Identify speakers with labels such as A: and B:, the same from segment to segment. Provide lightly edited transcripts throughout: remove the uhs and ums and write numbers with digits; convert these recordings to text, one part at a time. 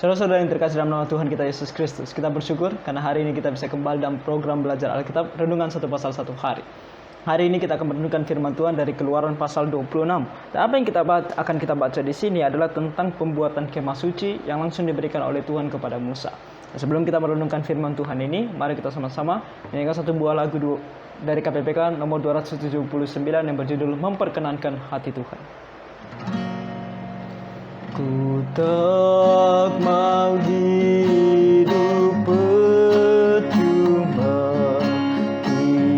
A: Saudara-saudara yang terkasih dalam nama Tuhan kita Yesus Kristus, kita bersyukur karena hari ini kita bisa kembali dalam program belajar Alkitab, Renungan Satu Pasal Satu Hari. Hari ini kita akan merenungkan firman Tuhan dari Keluaran pasal 26. Dan apa yang akan kita baca di sini adalah tentang pembuatan kemah suci yang langsung diberikan oleh Tuhan kepada Musa. Dan sebelum kita merenungkan firman Tuhan ini, mari kita sama-sama menyanyikan satu buah lagu dari KPPK nomor 279 yang berjudul Memperkenankan Hati Tuhan. Ku tak mau hidup percuma,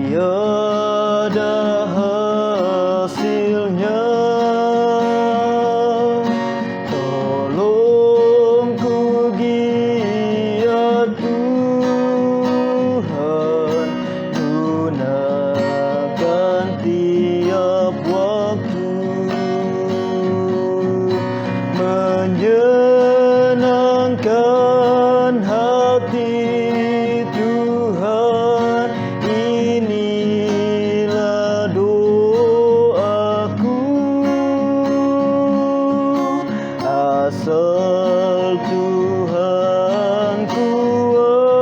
A: tiada hasilnya. Tolong ku giat Tuhan, gunakan tiap waktu menyenangkan hati Tuhan. Inilah doaku, asal Tuhan kuatkan,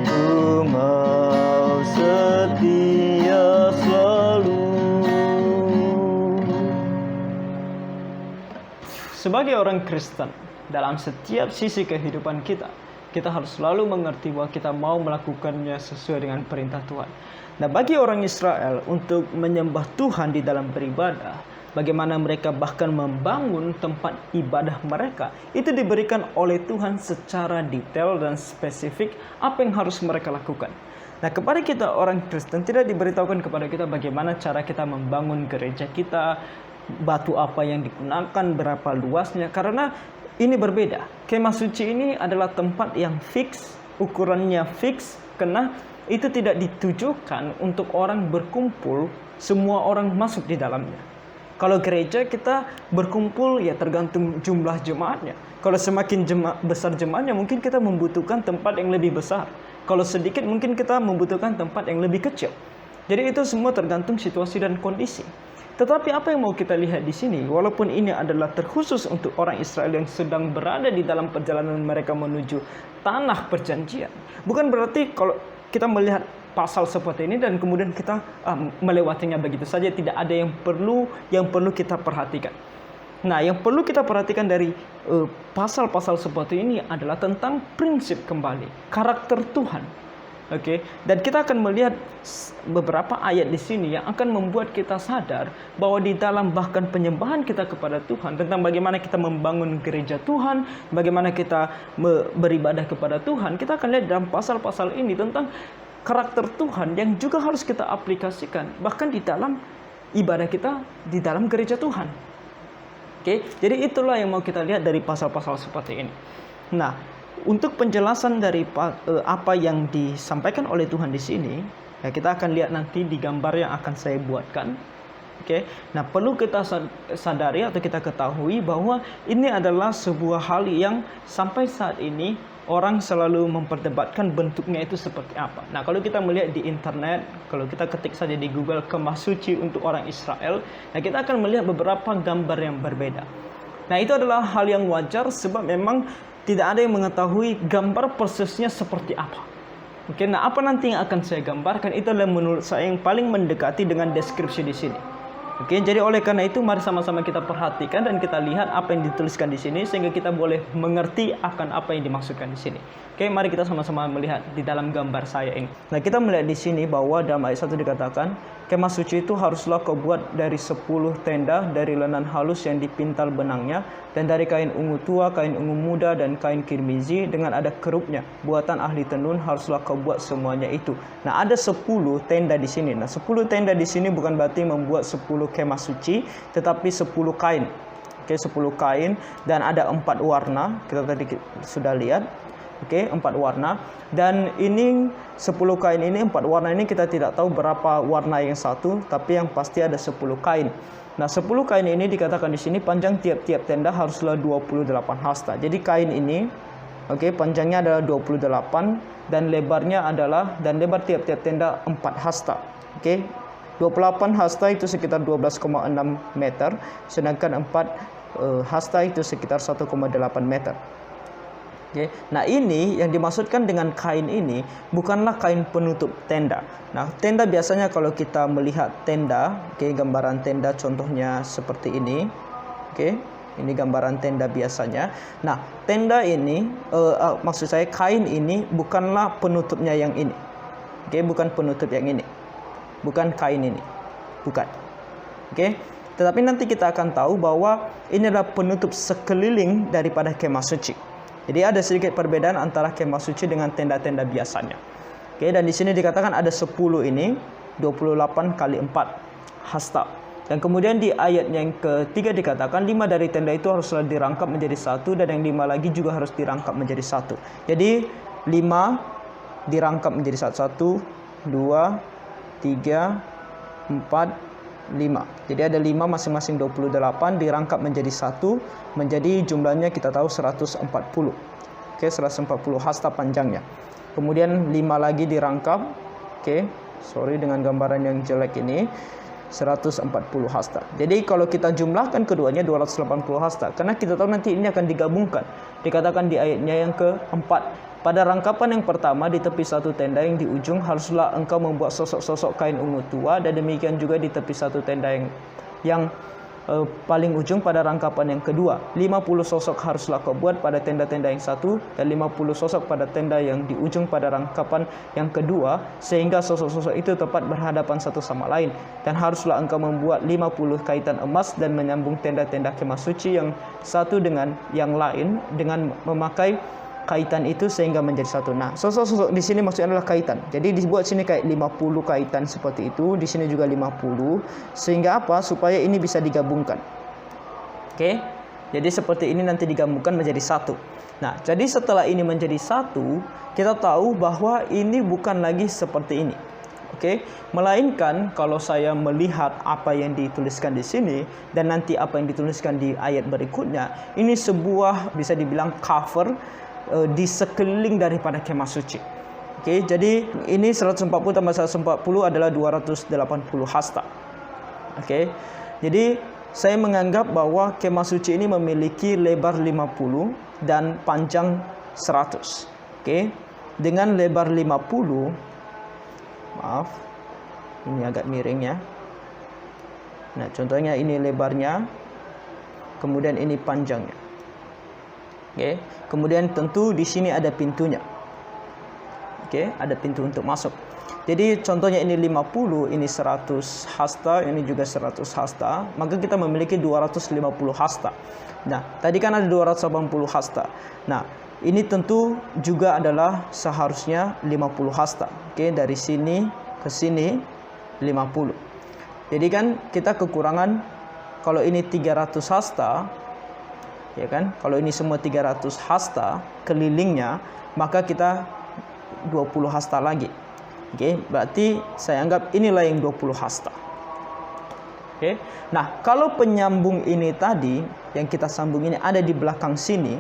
A: ku mau setia selalu. Sebagai orang Kristen, dalam setiap sisi kehidupan kita harus selalu mengerti bahwa kita mau melakukannya sesuai dengan perintah Tuhan. Nah, bagi orang Israel untuk menyembah Tuhan di dalam beribadah, bagaimana mereka bahkan membangun tempat ibadah mereka, itu diberikan oleh Tuhan secara detail dan spesifik apa yang harus mereka lakukan. Nah, kepada kita orang Kristen tidak diberitahukan kepada kita bagaimana cara kita membangun gereja kita, batu apa yang digunakan, berapa luasnya, karena ini berbeda. Kemah suci ini adalah tempat yang fix, ukurannya fix, karena itu tidak ditujukan untuk orang berkumpul, semua orang masuk di dalamnya. Kalau gereja kita berkumpul ya tergantung jumlah jemaatnya. Kalau semakin besar jemaatnya, mungkin kita membutuhkan tempat yang lebih besar. Kalau sedikit mungkin kita membutuhkan tempat yang lebih kecil. Jadi itu semua tergantung situasi dan kondisi. Tetapi apa yang mau kita lihat di sini, walaupun ini adalah terkhusus untuk orang Israel yang sedang berada di dalam perjalanan mereka menuju tanah perjanjian, bukan berarti kalau kita melihat pasal seperti ini dan kemudian kita melewatinya begitu saja, tidak ada yang perlu kita perhatikan. Nah, yang perlu kita perhatikan dari pasal-pasal seperti ini adalah tentang prinsip kembali, karakter Tuhan. Oke, dan kita akan melihat beberapa ayat di sini yang akan membuat kita sadar bahwa di dalam bahkan penyembahan kita kepada Tuhan, tentang bagaimana kita membangun gereja Tuhan, bagaimana kita beribadah kepada Tuhan, kita akan lihat dalam pasal-pasal ini tentang karakter Tuhan yang juga harus kita aplikasikan bahkan di dalam ibadah kita di dalam gereja Tuhan. Oke, jadi itulah yang mau kita lihat dari pasal-pasal seperti ini. Nah, untuk penjelasan dari apa yang disampaikan oleh Tuhan di sini, ya kita akan lihat nanti di gambar yang akan saya buatkan. Oke. Nah, perlu kita sadari atau kita ketahui bahwa ini adalah sebuah hal yang sampai saat ini orang selalu memperdebatkan bentuknya itu seperti apa. Nah, kalau kita melihat di internet, kalau kita ketik saja di Google kemah suci untuk orang Israel, nah kita akan melihat beberapa gambar yang berbeda. Nah, itu adalah hal yang wajar sebab memang tidak ada yang mengetahui gambar persisnya seperti apa. Oke, nah apa nanti yang akan saya gambarkan itu adalah menurut saya yang paling mendekati dengan deskripsi di sini. Oke, jadi oleh karena itu mari sama-sama kita perhatikan dan kita lihat apa yang dituliskan di sini sehingga kita boleh mengerti akan apa yang dimaksudkan di sini. Oke, mari kita sama-sama melihat di dalam gambar saya ini. Nah, kita melihat di sini bahwa dalam ayat 1 dikatakan, kemah suci itu haruslah kau buat dari 10 tenda dari lenan halus yang dipintal benangnya dan dari kain ungu tua, kain ungu muda dan kain kirmizi dengan ada kerupnya. Buatan ahli tenun haruslah kau buat semuanya itu. Nah, ada 10 tenda di sini. Nah, 10 tenda di sini bukan berarti membuat 10 kemah suci, tetapi 10 kain. Oke, 10 kain dan ada 4 warna. Kita tadi sudah lihat. Oke, 4 warna. Dan ini 10 kain ini, 4 warna ini kita tidak tahu berapa warna yang satu, tapi yang pasti ada 10 kain. Nah, 10 kain ini dikatakan di sini panjang tiap-tiap tenda haruslah 28 hasta. Jadi kain ini, oke, panjangnya adalah 28 dan lebarnya adalah, dan lebar tiap-tiap tenda 4 hasta. Oke, 28 hasta itu sekitar 12,6 meter, sedangkan 4 hasta itu sekitar 1,8 meter. Oke. Nah, ini yang dimaksudkan dengan kain ini bukanlah kain penutup tenda. Nah, tenda biasanya kalau kita melihat tenda, oke, gambaran tenda contohnya seperti ini. Oke, ini gambaran tenda biasanya. Nah, tenda ini maksud saya kain ini bukanlah penutupnya yang ini. Oke, bukan penutup yang ini. Bukan kain ini. Bukan. Oke. Tetapi nanti kita akan tahu bahwa ini adalah penutup sekeliling daripada kemah suci. Jadi ada sedikit perbedaan antara kemah suci dengan tenda-tenda biasanya. Oke, dan di sini dikatakan ada 10 ini, 28 kali 4 hasta. Dan kemudian di ayat yang ketiga dikatakan 5 dari tenda itu haruslah dirangkap menjadi satu, dan yang 5 lagi juga harus dirangkap menjadi satu. Jadi 5 dirangkap menjadi satu, 2, 3, 4, 5. Jadi ada 5 masing-masing 28 dirangkap menjadi satu, menjadi jumlahnya kita tahu 140. Oke, 140 hasta panjangnya. Kemudian 5 lagi dirangkap. Oke, sorry dengan gambaran yang jelek ini. 140 hasta. Jadi kalau kita jumlahkan keduanya 280 hasta. Karena kita tahu nanti ini akan digabungkan. Dikatakan di ayatnya yang keempat. Pada rangkapan yang pertama di tepi satu tenda yang di ujung haruslah engkau membuat sosok-sosok kain ungu tua, dan demikian juga di tepi satu tenda yang paling ujung pada rangkapan yang kedua. 50 sosok haruslah kau buat pada tenda-tenda yang satu, dan 50 sosok pada tenda yang di ujung pada rangkapan yang kedua, sehingga sosok-sosok itu tepat berhadapan satu sama lain. Dan haruslah engkau membuat 50 kaitan emas dan menyambung tenda-tenda kemah suci yang satu dengan yang lain dengan memakai kaitan itu sehingga menjadi satu. Nah, sosok-sosok di sini maksudnya adalah kaitan. Jadi dibuat sini kayak 50 kaitan seperti itu, di sini juga 50, sehingga apa? Supaya ini bisa digabungkan. Oke. Jadi seperti ini nanti digabungkan menjadi satu. Nah, jadi setelah ini menjadi satu, kita tahu bahwa ini bukan lagi seperti ini. Oke, melainkan kalau saya melihat apa yang dituliskan di sini dan nanti apa yang dituliskan di ayat berikutnya, ini sebuah bisa dibilang cover di sekeliling daripada kemah suci. Oke, jadi ini 140 tambah 140 adalah 280 hasta. Oke, jadi saya menganggap bahwa kemah suci ini memiliki lebar 50 dan panjang 100. Oke, dengan lebar 50, maaf, ini agak miring ya. Nah, contohnya ini lebarnya, kemudian ini panjangnya. Oke, kemudian tentu di sini ada pintunya. Oke, ada pintu untuk masuk. Jadi contohnya ini 50, ini 100 hasta, ini juga 100 hasta, maka kita memiliki 250 hasta. Nah, tadi kan ada 280 hasta. Nah, ini tentu juga adalah seharusnya 50 hasta. Oke, dari sini ke sini 50. Jadi kan kita kekurangan, kalau ini 300 hasta, ya kan? Kalau ini semua 300 hasta kelilingnya, maka kita 20 hasta lagi. Oke, berarti saya anggap inilah yang 20 hasta. Oke. Nah, kalau penyambung ini tadi yang kita sambung ini ada di belakang sini.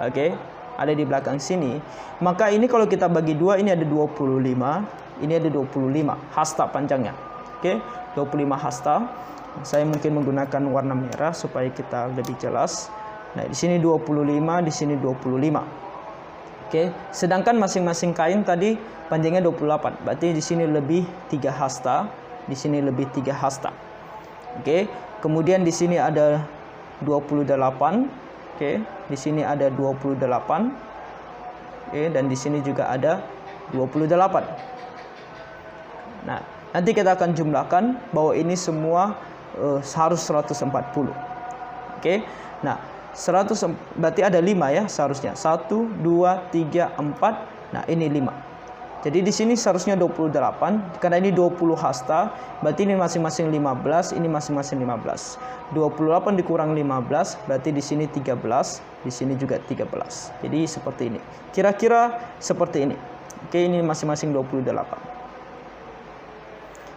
A: Oke, ada di belakang sini, maka ini kalau kita bagi dua, ini ada 25, ini ada 25 hasta panjangnya. Oke, 25 hasta. Saya mungkin menggunakan warna merah supaya kita lebih jelas. Nah, di sini 25, di sini 25. Oke, sedangkan masing-masing kain tadi panjangnya 28. Berarti di sini lebih 3 hasta, di sini lebih 3 hasta. Oke, kemudian di sini ada 28. Oke, di sini ada 28. Oke, dan di sini juga ada 28. Nah, nanti kita akan jumlahkan bahwa ini semua harus 140. Oke. Nah, 100 berarti ada 5 ya seharusnya. 1 2 3 4. Nah, ini 5. Jadi di sini seharusnya 28 karena ini 20 hasta, berarti ini masing-masing 15, ini masing-masing 15. 28 dikurang 15 berarti di sini 13, di sini juga 13. Jadi seperti ini. Kira-kira seperti ini. Oke, ini masing-masing 28.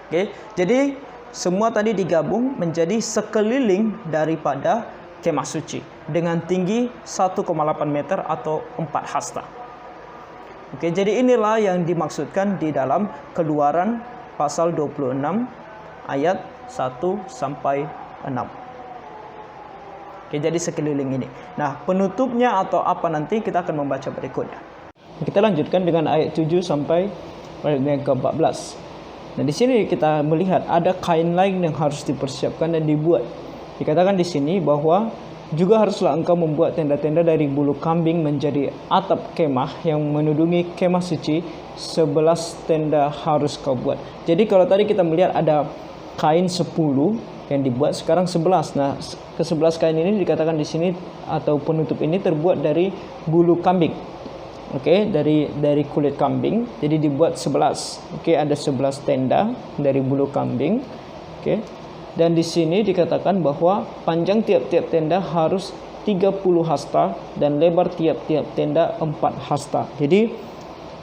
A: Oke, jadi semua tadi digabung menjadi sekeliling daripada kemah suci dengan tinggi 1,8 meter atau 4 hasta. Oke, jadi inilah yang dimaksudkan di dalam Keluaran pasal 26 ayat 1 sampai 6. Oke, jadi sekeliling ini. Nah, penutupnya atau apa nanti kita akan membaca berikutnya. Kita lanjutkan dengan ayat 7 sampai ayat yang ke-14. Nah, di sini kita melihat ada kain lain yang harus dipersiapkan dan dibuat. Dikatakan di sini bahwa juga haruslah engkau membuat tenda-tenda dari bulu kambing menjadi atap kemah yang menudungi kemah suci. 11 tenda harus kau buat. Jadi kalau tadi kita melihat ada kain 10 yang dibuat, sekarang 11. Nah, ke-11 kain ini dikatakan di sini atau penutup ini terbuat dari bulu kambing. Oke, dari kulit kambing. Jadi dibuat 11. Oke, ada 11 tenda dari bulu kambing. Oke. Dan di sini dikatakan bahwa panjang tiap-tiap tenda harus 30 hasta dan lebar tiap-tiap tenda 4 hasta. Jadi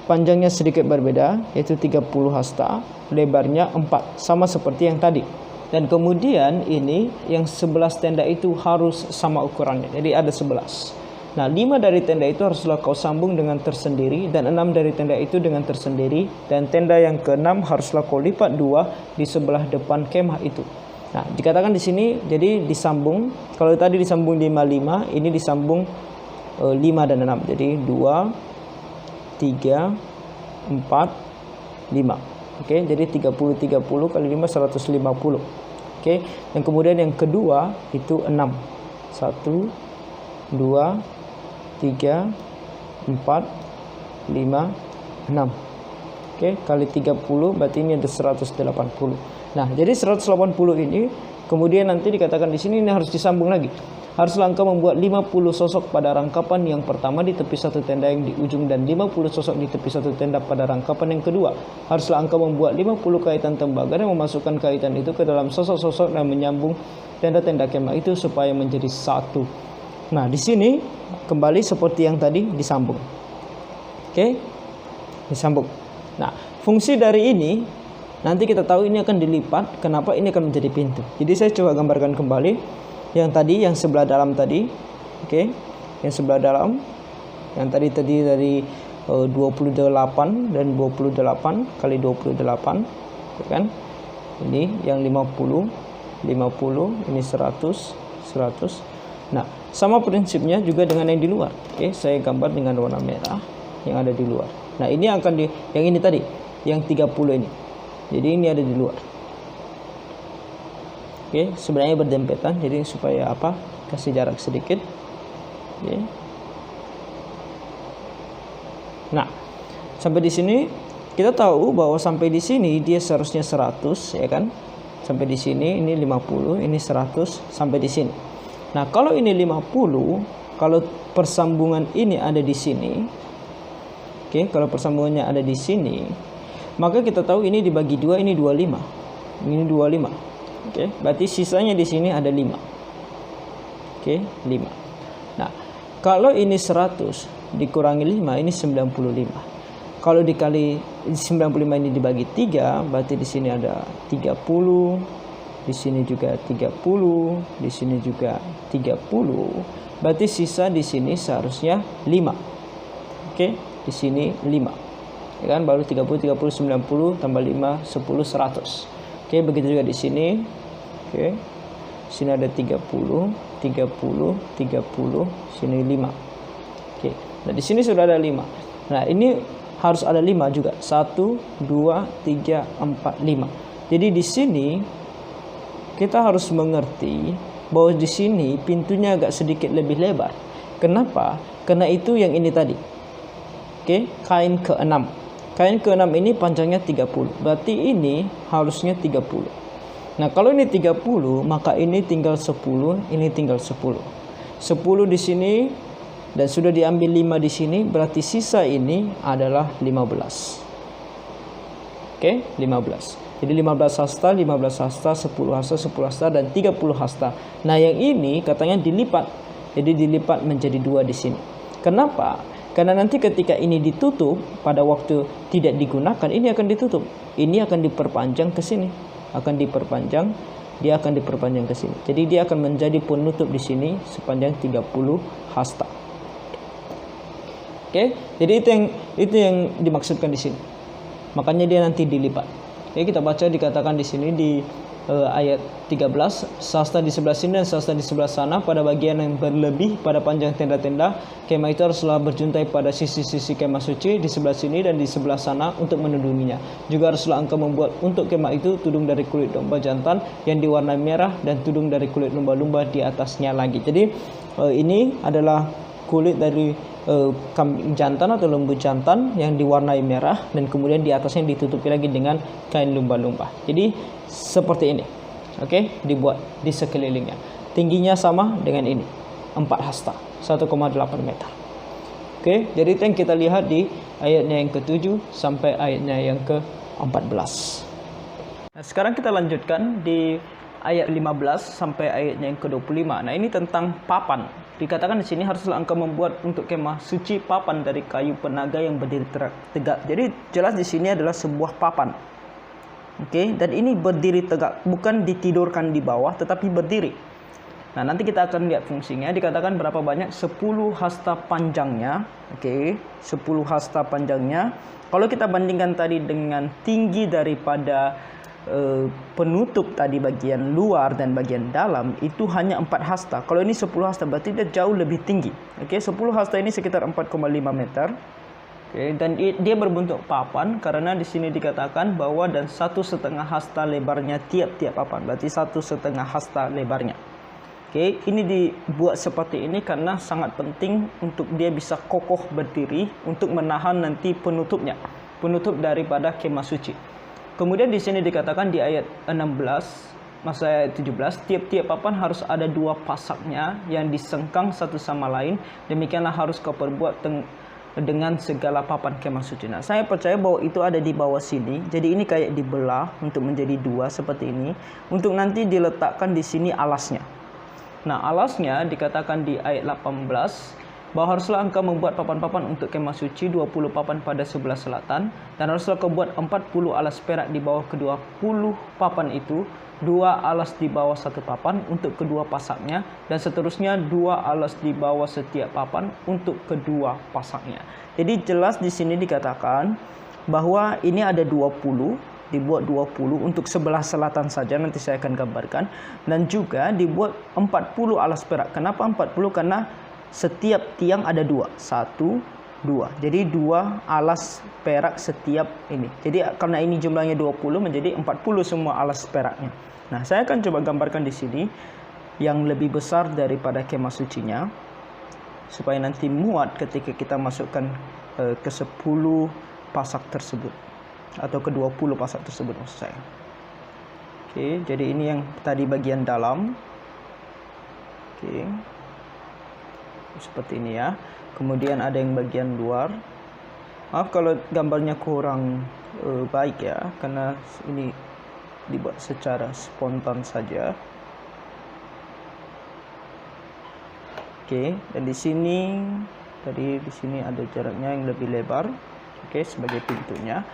A: panjangnya sedikit berbeda, yaitu 30 hasta, lebarnya 4, sama seperti yang tadi. Dan kemudian ini yang 11 tenda itu harus sama ukurannya. Jadi ada 11. Nah, 5 dari tenda itu haruslah kau sambung dengan tersendiri, dan 6 dari tenda itu dengan tersendiri, dan tenda yang ke-6 haruslah kau lipat 2 di sebelah depan kemah itu. Nah, dikatakan di sini jadi disambung. Kalau tadi disambung 5, ini disambung 5 dan 6. Jadi 2, 3, 4, 5. Oke, jadi 30 kali 5 150. Oke, dan kemudian yang kedua itu 6. 1, 2, 3, 4, 5, 6. Oke, kali 30 berarti ini ada 180. Nah, jadi 180 ini kemudian nanti dikatakan di sini ini harus disambung lagi. Haruslah engkau membuat 50 sosok pada rangkapan yang pertama di tepi satu tenda yang di ujung, dan 50 sosok di tepi satu tenda pada rangkapan yang kedua. Haruslah engkau membuat 50 kaitan tembaga dan memasukkan kaitan itu ke dalam sosok-sosok dan menyambung tenda-tenda kemah itu supaya menjadi satu. Nah, di sini kembali seperti yang tadi disambung. Oke, disambung. Nah, fungsi dari ini nanti kita tahu ini akan dilipat. Kenapa ini akan menjadi pintu? Jadi saya coba gambarkan kembali. Yang tadi, yang sebelah dalam tadi, oke, yang sebelah dalam, yang tadi dari 28 dan 28 kali 28, kan? Ini yang 50, ini 100. Nah, sama prinsipnya juga dengan yang di luar. Oke, saya gambar dengan warna merah yang ada di luar. Nah, ini akan yang ini tadi, yang 30 ini. Jadi ini ada di luar. Oke, sebenarnya berdempetan, jadi supaya apa? Kasih jarak sedikit. Oke. Nah, sampai di sini kita tahu bahwa sampai di sini dia seharusnya 100, ya kan? Sampai di sini ini 50, ini 100 sampai di sini. Nah, kalau ini 50, kalau persambungan ini ada di sini. Oke, kalau persambungannya ada di sini, maka kita tahu ini dibagi 2, ini 25. Ini 25. Oke, berarti sisanya di sini ada 5. Oke, 5. Nah, kalau ini 100 dikurangi 5, ini 95. Kalau dikali 95 ini dibagi 3, berarti di sini ada 30, di sini juga 30, di sini juga 30. Berarti sisa di sini seharusnya 5. Oke, di sini 5. Ya kan, baru 30, 90 tambah 5, 10, 100. Oke, begitu juga di sini. Oke. Sini ada 30, 30, 30, sini 5. Oke. Nah, di sini sudah ada 5. Nah, ini harus ada 5 juga. 1, 2, 3, 4, 5. Jadi di sini kita harus mengerti bahwa di sini pintunya agak sedikit lebih lebar. Kenapa? Karena itu yang ini tadi. Oke, kain ke-6. Kain ke-6 ini panjangnya 30. Berarti ini harusnya 30. Nah, kalau ini 30, maka ini tinggal 10, ini tinggal 10. 10 di sini dan sudah diambil 5 di sini, berarti sisa ini adalah 15. Oke, 15. Jadi 15 hasta, 15 hasta, 10 hasta, 10 hasta, dan 30 hasta. Nah, yang ini katanya dilipat. Jadi dilipat menjadi 2 di sini. Kenapa? Karena nanti ketika ini ditutup, pada waktu tidak digunakan, ini akan ditutup. Ini akan diperpanjang ke sini. Akan diperpanjang, dia akan diperpanjang ke sini. Jadi dia akan menjadi penutup di sini sepanjang 30 hasta. Oke, jadi itu yang dimaksudkan di sini. Makanya dia nanti dilipat. Oke, kita baca dikatakan di sini di ayat 13, sasta di sebelah sini dan sasta di sebelah sana pada bagian yang berlebih pada panjang tenda-tenda kemah itu haruslah berjuntai pada sisi-sisi kemah suci di sebelah sini dan di sebelah sana untuk menudunginya. Juga haruslah engkau membuat untuk kemah itu tudung dari kulit domba jantan yang diwarnai merah dan tudung dari kulit lumba-lumba di atasnya lagi. Jadi ini adalah kulit dari kambing jantan atau lembu jantan yang diwarnai merah dan kemudian di atasnya ditutupi lagi dengan kain lumba-lumba. Jadi seperti ini, oke, dibuat di sekelilingnya. Tingginya sama dengan ini, 4 hasta, 1,8 meter. Oke, jadi itu yang kita lihat di ayatnya yang ke-7 sampai ayatnya yang ke-14. Nah, sekarang kita lanjutkan di ayat 15 sampai ayatnya yang ke-25. Nah, ini tentang papan. Dikatakan di sini haruslah engkau membuat untuk kemah suci papan dari kayu penaga yang berdiri tegak. Jadi jelas di sini adalah sebuah papan. Oke, dan ini berdiri tegak, bukan ditidurkan di bawah tetapi berdiri. Nah, nanti kita akan lihat fungsinya. Dikatakan berapa banyak? 10 hasta panjangnya. Oke, 10 hasta panjangnya. Kalau kita bandingkan tadi dengan tinggi daripada penutup tadi bagian luar dan bagian dalam itu hanya 4 hasta. Kalau ini 10 hasta berarti dia jauh lebih tinggi. Oke, 10 hasta ini sekitar 4,5 meter. Oke, dan dia berbentuk papan karena di sini dikatakan bahwa dan 1,5 hasta lebarnya tiap-tiap papan. Berarti 1,5 hasta lebarnya. Oke, ini dibuat seperti ini karena sangat penting untuk dia bisa kokoh berdiri untuk menahan nanti penutupnya. Penutup daripada kemah suci. Kemudian di sini dikatakan di ayat 16, maksud ayat 17, tiap-tiap papan harus ada 2 pasaknya yang disengkang satu sama lain. Demikianlah harus kau perbuat dengan segala papan kemah suci. Nah, saya percaya bahwa itu ada di bawah sini. Jadi ini kayak dibelah untuk menjadi 2 seperti ini. Untuk nanti diletakkan di sini alasnya. Nah, alasnya dikatakan di ayat 18, bahwa haruslah engkau membuat papan-papan untuk kemah suci, 20 papan pada sebelah selatan, dan haruslah kau buat 40 alas perak di bawah kedua 20 papan itu, 2 alas di bawah satu papan untuk kedua pasaknya, dan seterusnya 2 alas di bawah setiap papan untuk kedua pasaknya. Jadi jelas di sini dikatakan bahwa ini ada 20, dibuat 20 untuk sebelah selatan saja, nanti saya akan gambarkan, dan juga dibuat 40 alas perak. Kenapa 40? Karena setiap tiang ada 2, 1, 2. Jadi 2 alas perak setiap ini. Jadi karena ini jumlahnya 20 menjadi 40 semua alas peraknya. Nah, saya akan coba gambarkan di sini yang lebih besar daripada kemah sucinya supaya nanti muat ketika kita masukkan ke 10 pasak tersebut atau ke 20 pasak tersebut maksud saya. Oke, jadi ini yang tadi bagian dalam. Oke. Seperti ini ya. Kemudian ada yang bagian luar. Maaf kalau gambarnya kurang baik ya, karena ini dibuat secara spontan saja. Oke, dan di sini tadi di sini ada jaraknya yang lebih lebar. Oke, sebagai pintunya.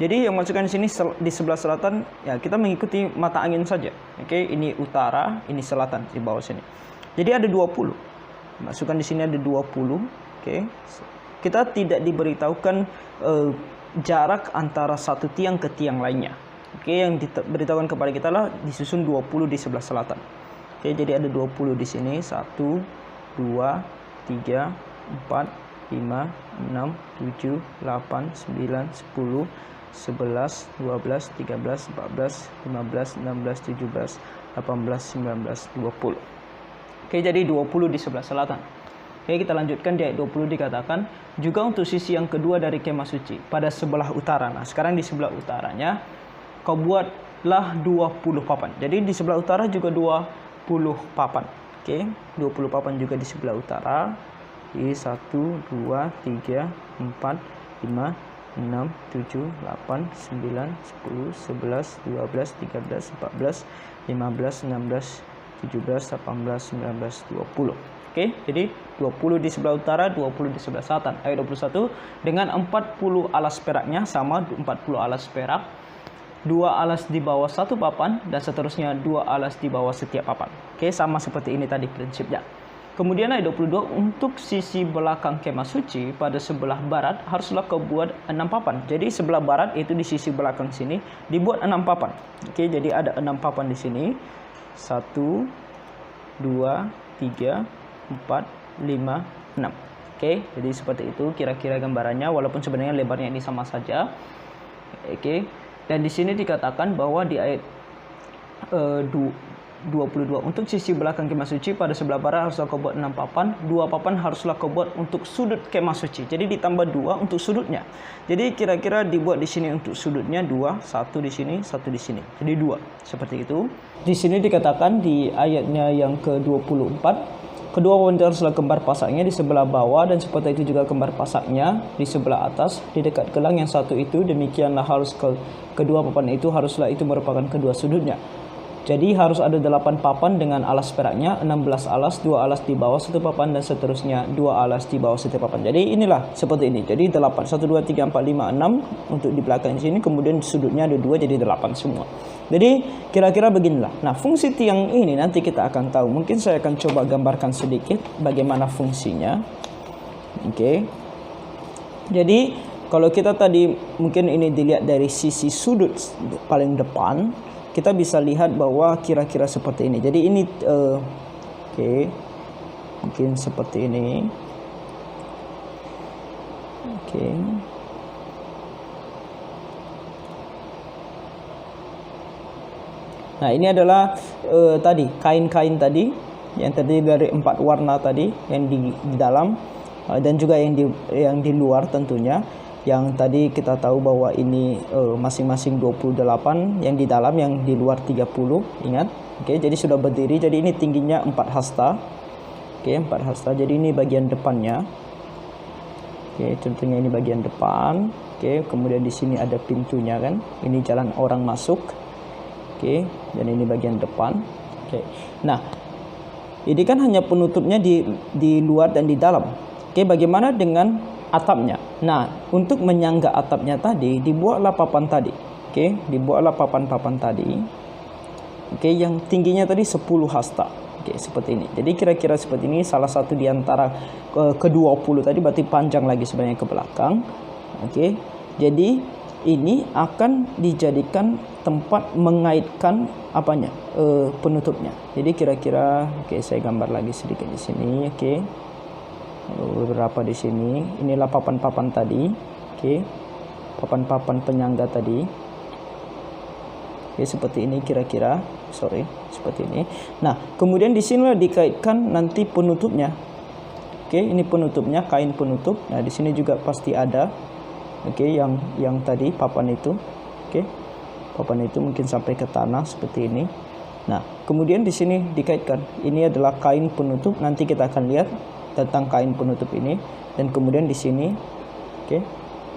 A: Jadi yang masukkan di sini di sebelah selatan ya kita mengikuti mata angin saja. Oke, ini utara, ini selatan di bawah sini. Jadi ada 20. Masukkan di sini ada 20. Oke. Kita tidak diberitahukan jarak antara satu tiang ke tiang lainnya. Oke, yang diberitahukan kepada kita lah disusun 20 di sebelah selatan. Oke, jadi ada 20 di sini. 1 2 3 4 5 6 7 8 9 10 11 12 13 14 15 16 17 18 19 20. Oke, jadi 20 di sebelah selatan. Oke, kita lanjutkan di ayat 20 dikatakan juga untuk sisi yang kedua dari kemah suci pada sebelah utara. Nah, sekarang di sebelah utaranya kau buatlah 20 papan. Jadi di sebelah utara juga 20 papan. Oke, 20 papan juga di sebelah utara. Di 1 2 3 4 5 6 7 8 9 10 11 12 13 14 15 16 17, 18, 19, 20. Oke, jadi 20 di sebelah utara, 20 di sebelah selatan. Ayat 21, dengan 40 alas peraknya, sama 40 alas perak. 2 alas di bawah satu papan, dan seterusnya 2 alas di bawah setiap papan. Oke, sama seperti ini tadi prinsipnya. Kemudian ayat 22, untuk sisi belakang kemah suci pada sebelah barat haruslah kau buat 6 papan. Jadi sebelah barat itu di sisi belakang sini dibuat 6 papan. Oke, jadi ada 6 papan di sini. 1, 2, 3, 4, 5, 6. Oke, jadi seperti itu kira-kira gambarannya, walaupun sebenarnya lebarnya ini sama saja. Oke, dan di sini dikatakan bahwa di ayat 22, untuk sisi belakang kemah suci pada sebelah barat haruslah kau buat 6 papan, 2 papan haruslah kau buat untuk sudut kemah suci. Jadi ditambah 2 untuk sudutnya. Jadi kira-kira dibuat di sini untuk sudutnya 2, 1 di sini, 1 di sini. Jadi 2, seperti itu. Di sini dikatakan di ayatnya yang ke-24, kedua papan haruslah kembar pasaknya di sebelah bawah, dan seperti itu juga kembar pasaknya di sebelah atas di dekat gelang yang satu itu. Demikianlah harus kedua papan itu haruslah itu merupakan kedua sudutnya. Jadi harus ada 8 papan dengan alas peraknya, 16 alas, 2 alas di bawah satu papan, dan seterusnya 2 alas di bawah satu papan. Jadi inilah seperti ini. Jadi 8, 1, 2, 3, 4, 5, 6 untuk di belakang sini, kemudian sudutnya ada 2, jadi 8 semua. Jadi kira-kira beginilah. Nah, fungsi tiang ini nanti kita akan tahu. Mungkin saya akan coba gambarkan sedikit bagaimana fungsinya. Oke. Jadi kalau kita tadi mungkin ini dilihat dari sisi sudut paling depan, kita bisa lihat bahwa kira-kira seperti ini. Jadi ini oke, mungkin seperti ini. Oke. Nah, ini adalah tadi kain-kain tadi yang tadi dari 4 warna tadi yang di dalam, dan juga yang di luar tentunya. Yang tadi kita tahu bahwa ini masing-masing 28, yang di dalam, yang di luar 30, ingat. Oke, jadi sudah berdiri. Jadi ini tingginya 4 hasta. Oke, 4 hasta. Jadi ini bagian depannya. Oke, contohnya ini bagian depan. Oke, kemudian di sini ada pintunya kan. Ini jalan orang masuk. Oke, dan ini bagian depan. Oke. Nah, ini kan hanya penutupnya di luar dan di dalam. Oke, bagaimana dengan atapnya? Nah, untuk menyangga atapnya tadi dibuatlah papan tadi. Oke, dibuatlah papan-papan tadi. Oke, yang tingginya tadi 10 hasta. Oke, seperti ini. Jadi kira-kira seperti ini, salah satu di antara ke-20 tadi, berarti panjang lagi sebenarnya ke belakang. Oke. Jadi ini akan dijadikan tempat mengaitkan apanya? Penutupnya. Jadi kira-kira saya gambar lagi sedikit di sini. Oke. Beberapa di sini. Inilah papan-papan tadi. Oke. Papan-papan penyangga tadi. Oke, seperti ini kira-kira. Seperti ini. Nah, kemudian di sinilah dikaitkan nanti penutupnya. Oke, ini penutupnya, kain penutup. Nah, di sini juga pasti ada. Oke, yang tadi papan itu. Oke. Papan itu mungkin sampai ke tanah seperti ini. Nah, kemudian di sini dikaitkan. Ini adalah kain penutup. Nanti kita akan lihat tentang kain penutup ini, dan kemudian di sini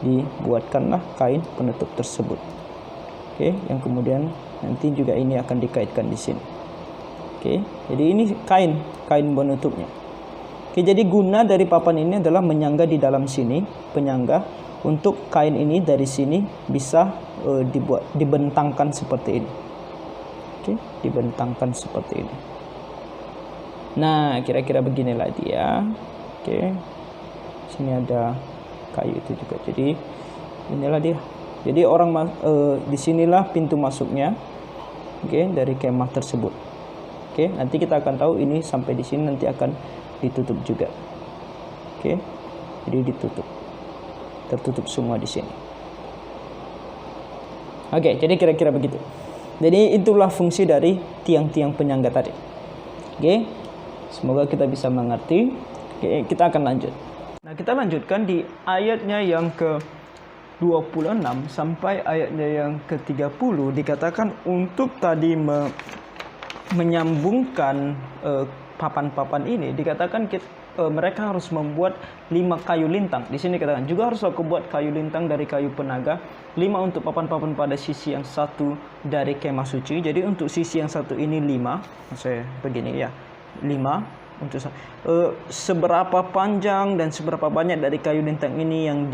A: dibuatkanlah kain penutup tersebut. Yang kemudian nanti juga ini akan dikaitkan di sini. Jadi ini kain penutupnya. Jadi guna dari papan ini adalah menyangga di dalam sini, penyangga untuk kain ini dari sini bisa dibentangkan seperti ini. Dibentangkan seperti ini. Nah, kira-kira beginilah dia. Sini ada kayu itu juga. Jadi inilah dia. Jadi di sinilah pintu masuknya. Dari kemah tersebut. Nanti kita akan tahu ini sampai di sini nanti akan ditutup juga. Jadi ditutup. Tertutup semua di sini. Jadi kira-kira begitu. Jadi itulah fungsi dari tiang-tiang penyangga tadi. Semoga kita bisa mengerti. Kita akan lanjut. Nah, kita lanjutkan di ayatnya yang ke-26 sampai ayatnya yang ke-30. Dikatakan untuk tadi menyambungkan papan-papan ini, dikatakan mereka harus membuat 5 kayu lintang. Di sini dikatakan juga harus aku buat kayu lintang dari kayu penaga, 5 untuk papan-papan pada sisi yang satu dari kemah suci. Jadi untuk sisi yang satu ini 5. Saya begini ya. 5 untuk seberapa panjang dan seberapa banyak dari kayu lintang ini yang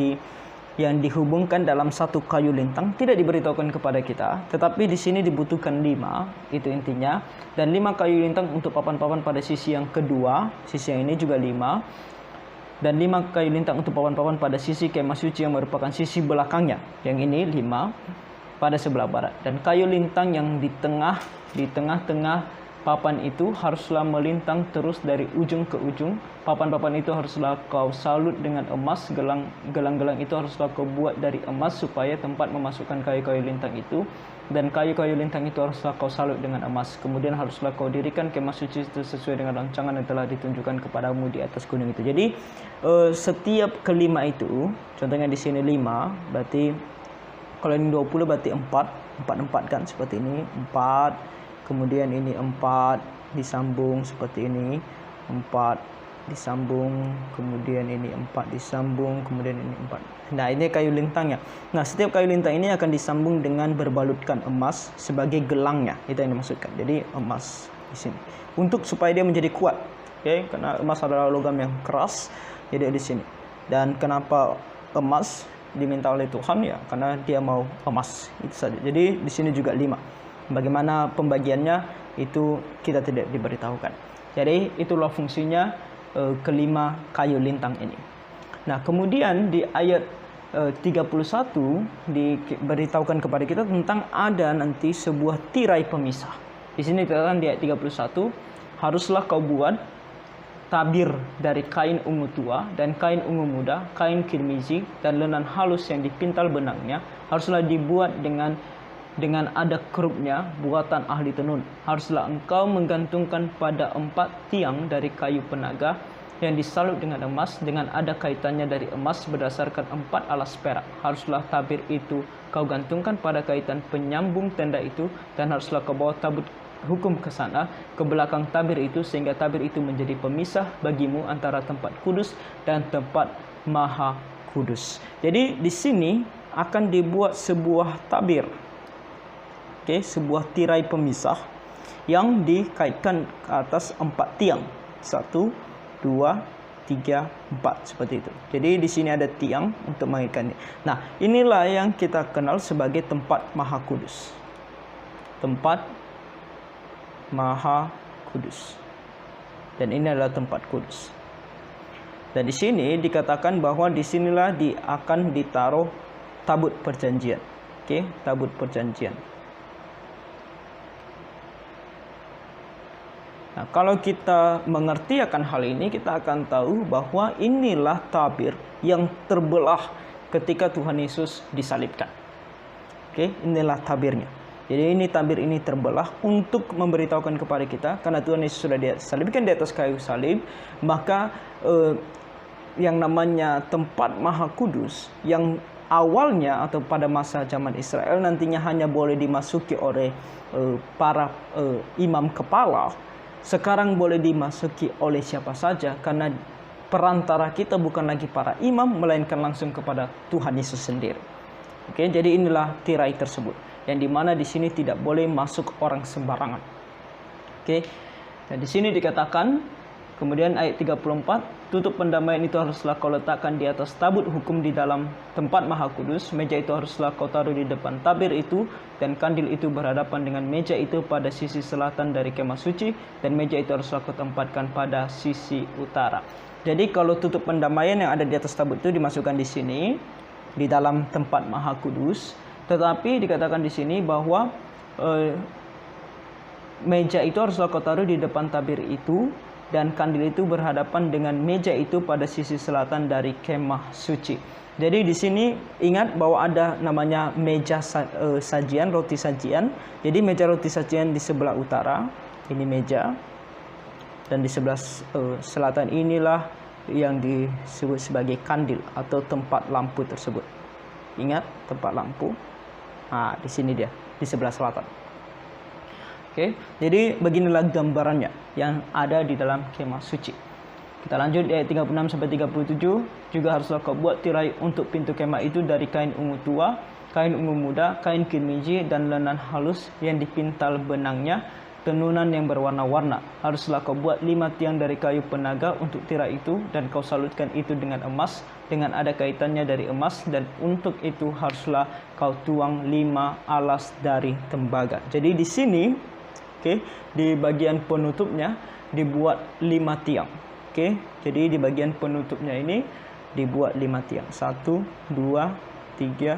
A: yang dihubungkan dalam satu kayu lintang tidak diberitahukan kepada kita, tetapi di sini dibutuhkan 5, itu intinya, dan 5 kayu lintang untuk papan-papan pada sisi yang kedua, sisi yang ini juga 5, dan 5 kayu lintang untuk papan-papan pada sisi kemah suci yang merupakan sisi belakangnya, yang ini 5 pada sebelah barat, dan kayu lintang yang di tengah-tengah papan itu haruslah melintang terus dari ujung ke ujung. Papan-papan itu haruslah kau salut dengan emas. Gelang-gelang itu haruslah kau buat dari emas supaya tempat memasukkan kayu-kayu lintang itu. Dan kayu-kayu lintang itu haruslah kau salut dengan emas. Kemudian haruslah kau dirikan kemah suci itu sesuai dengan rancangan yang telah ditunjukkan kepadamu di atas gunung itu. Jadi setiap kelima itu, contohnya di sini 5, berarti kalau ini 20 berarti 4 kan seperti ini, 4. Kemudian ini 4 disambung seperti ini, 4 disambung, kemudian ini 4 disambung, kemudian ini 4. Nah, ini kayu lintangnya. Nah, setiap kayu lintang ini akan disambung dengan berbalutkan emas sebagai gelangnya. Itu yang dimaksudkan. Jadi emas di sini. Untuk supaya dia menjadi kuat. Oke, karena emas adalah logam yang keras, jadi di sini. Dan kenapa emas diminta oleh Tuhan ya? Karena dia mau emas. Itu saja. Jadi di sini juga 5. Bagaimana pembagiannya itu kita tidak diberitahukan. Jadi itulah fungsinya kelima kayu lintang ini. Nah, kemudian di ayat 31 diberitahukan kepada kita tentang ada nanti sebuah tirai pemisah. Di sini dikatakan di ayat 31, haruslah kau buat tabir dari kain ungu tua dan kain ungu muda, kain kirmizi dan lenan halus yang dipintal benangnya, haruslah dibuat dengan ada kerupnya buatan ahli tenun. Haruslah engkau menggantungkan pada 4 tiang dari kayu penaga yang disalut dengan emas, dengan ada kaitannya dari emas berdasarkan 4 alas perak. Haruslah tabir itu kau gantungkan pada kaitan penyambung tenda itu, dan haruslah kau bawa tabut hukum ke sana, ke belakang tabir itu, sehingga tabir itu menjadi pemisah bagimu antara tempat kudus dan tempat maha kudus. Jadi di sini akan dibuat sebuah tabir. Sebuah tirai pemisah yang dikaitkan ke atas 4 tiang. 1, 2, 3, 4 seperti itu. Jadi di sini ada tiang untuk mengaitkannya. Nah, inilah yang kita kenal sebagai tempat maha kudus. Tempat maha kudus. Dan ini adalah tempat kudus. Dan di sini dikatakan bahwa di sinilah akan ditaruh tabut perjanjian. Tabut perjanjian. Nah, kalau kita mengerti akan hal ini, kita akan tahu bahwa inilah tabir yang terbelah ketika Tuhan Yesus disalibkan. Inilah tabirnya. Jadi ini tabir ini terbelah untuk memberitahukan kepada kita, karena Tuhan Yesus sudah disalibkan di atas kayu salib, maka yang namanya tempat maha kudus yang awalnya atau pada masa zaman Israel nantinya hanya boleh dimasuki oleh para imam kepala, sekarang boleh dimasuki oleh siapa saja, karena perantara kita bukan lagi para imam, melainkan langsung kepada Tuhan Yesus sendiri. Jadi inilah tirai tersebut, yang dimana di sini tidak boleh masuk orang sembarangan. Dan di sini dikatakan, kemudian ayat 34, tutup pendamaian itu haruslah kau letakkan di atas tabut hukum di dalam tempat maha kudus. Meja itu haruslah kau taruh di depan tabir itu, dan kandil itu berhadapan dengan meja itu pada sisi selatan dari kemah suci, dan meja itu haruslah kau tempatkan pada sisi utara. Jadi kalau tutup pendamaian yang ada di atas tabut itu dimasukkan di sini, di dalam tempat maha kudus. Tetapi dikatakan di sini bahwa meja itu haruslah kau taruh di depan tabir itu, dan kandil itu berhadapan dengan meja itu pada sisi selatan dari kemah suci. Jadi di sini ingat bahwa ada namanya meja sajian, roti sajian. Jadi meja roti sajian di sebelah utara, ini meja. Dan di sebelah selatan inilah yang disebut sebagai kandil atau tempat lampu tersebut. Ingat tempat lampu. Nah, di sini dia, di sebelah selatan. Jadi beginilah gambarannya yang ada di dalam kemah suci. Kita lanjut di ayat 36 sampai 37. Juga haruslah kau buat tirai untuk pintu kemah itu dari kain ungu tua, kain ungu muda, kain kirmizi dan lenan halus yang dipintal benangnya. tenunan yang berwarna-warna. Haruslah kau buat 5 tiang dari kayu penaga untuk tirai itu, dan kau salutkan itu dengan emas, dengan ada kaitannya dari emas, dan untuk itu haruslah kau tuang 5 alas dari tembaga. Jadi di sini, di bagian penutupnya dibuat 5 tiang. Jadi di bagian penutupnya ini dibuat 5 tiang. 1, 2, 3.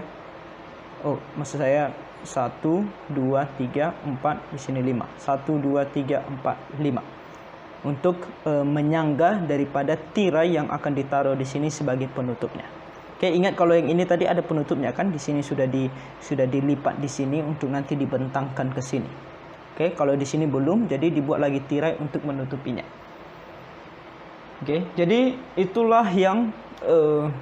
A: Maksud saya 1, 2, 3, 4, di sini 5. 1, 2, 3, 4, 5. Untuk menyangga daripada tirai yang akan ditaruh di sini sebagai penutupnya. Ingat kalau yang ini tadi ada penutupnya kan, di sini sudah dilipat di sini untuk nanti dibentangkan ke sini. Kalau di sini belum, jadi dibuat lagi tirai untuk menutupinya. Jadi itulah yang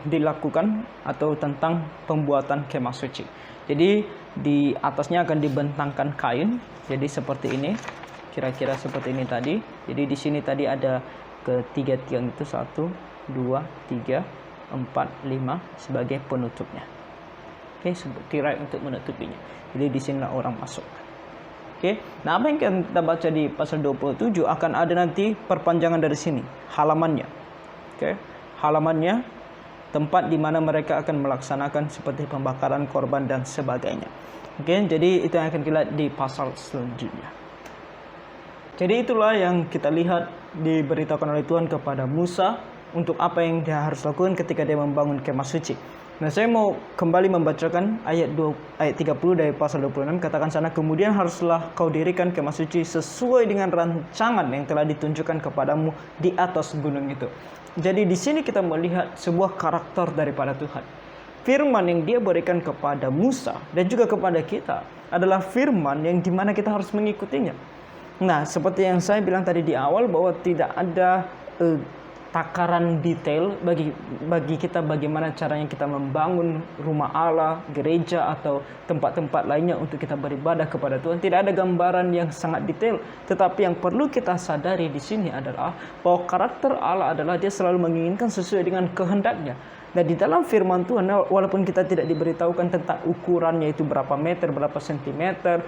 A: dilakukan atau tentang pembuatan kemah suci. Jadi di atasnya akan dibentangkan kain, jadi seperti ini, kira-kira seperti ini tadi. Jadi di sini tadi ada ketiga tiang itu, 1, 2, 3, 4, 5 sebagai penutupnya. Tirai untuk menutupinya. Jadi di sinilah orang masuk. Nah apa yang kita baca di pasal 27 akan ada nanti perpanjangan dari sini, halamannya. Halamannya, tempat di mana mereka akan melaksanakan seperti pembakaran korban dan sebagainya. Jadi itu yang akan kita lihat di pasal selanjutnya. Jadi itulah yang kita lihat diberitakan oleh Tuhan kepada Musa untuk apa yang dia harus lakukan ketika dia membangun kemah suci. Nah, saya mau kembali membacakan ayat 30 dari pasal 26. Katakan sana, kemudian haruslah kau dirikan kemah suci sesuai dengan rancangan yang telah ditunjukkan kepadamu di atas gunung itu. Jadi di sini kita melihat sebuah karakter daripada Tuhan. Firman yang dia berikan kepada Musa dan juga kepada kita adalah firman yang dimana kita harus mengikutinya. Nah, seperti yang saya bilang tadi di awal, bahwa tidak ada takaran detail bagi kita bagaimana caranya kita membangun rumah Allah, gereja, atau tempat-tempat lainnya untuk kita beribadah kepada Tuhan. Tidak ada gambaran yang sangat detail. Tetapi yang perlu kita sadari di sini adalah bahwa karakter Allah adalah dia selalu menginginkan sesuai dengan kehendaknya. Dan di dalam firman Tuhan, walaupun kita tidak diberitahukan tentang ukurannya itu berapa meter, berapa sentimeter,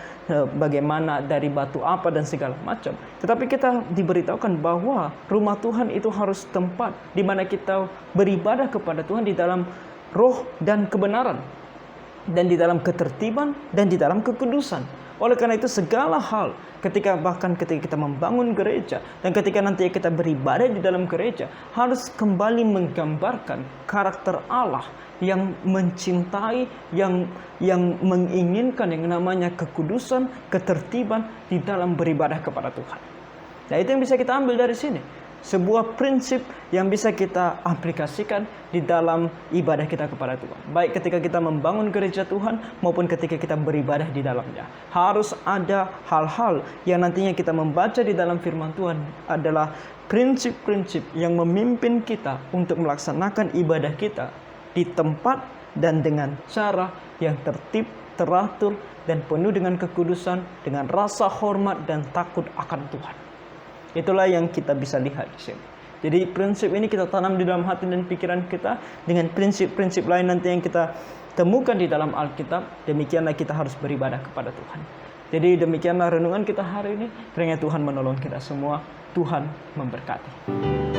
A: bagaimana dari batu apa dan segala macam, tetapi kita diberitahukan bahwa rumah Tuhan itu harus tempat di mana kita beribadah kepada Tuhan di dalam roh dan kebenaran, dan di dalam ketertiban dan di dalam kekudusan. Oleh karena itu segala hal, bahkan ketika kita membangun gereja dan ketika nanti kita beribadah di dalam gereja, harus kembali menggambarkan karakter Allah yang mencintai, yang menginginkan yang namanya kekudusan, ketertiban di dalam beribadah kepada Tuhan. Nah, itu yang bisa kita ambil dari sini. Sebuah prinsip yang bisa kita aplikasikan di dalam ibadah kita kepada Tuhan. Baik ketika kita membangun gereja Tuhan maupun ketika kita beribadah di dalamnya. Harus ada hal-hal yang nantinya kita membaca di dalam firman Tuhan adalah prinsip-prinsip yang memimpin kita untuk melaksanakan ibadah kita di tempat dan dengan cara yang tertib, teratur, dan penuh dengan kekudusan, dengan rasa hormat dan takut akan Tuhan. Itulah yang kita bisa lihat di sini. Jadi prinsip ini kita tanam di dalam hati dan pikiran kita dengan prinsip-prinsip lain nanti yang kita temukan di dalam Alkitab. Demikianlah kita harus beribadah kepada Tuhan. Jadi demikianlah renungan kita hari ini. Kiranya Tuhan menolong kita semua. Tuhan memberkati.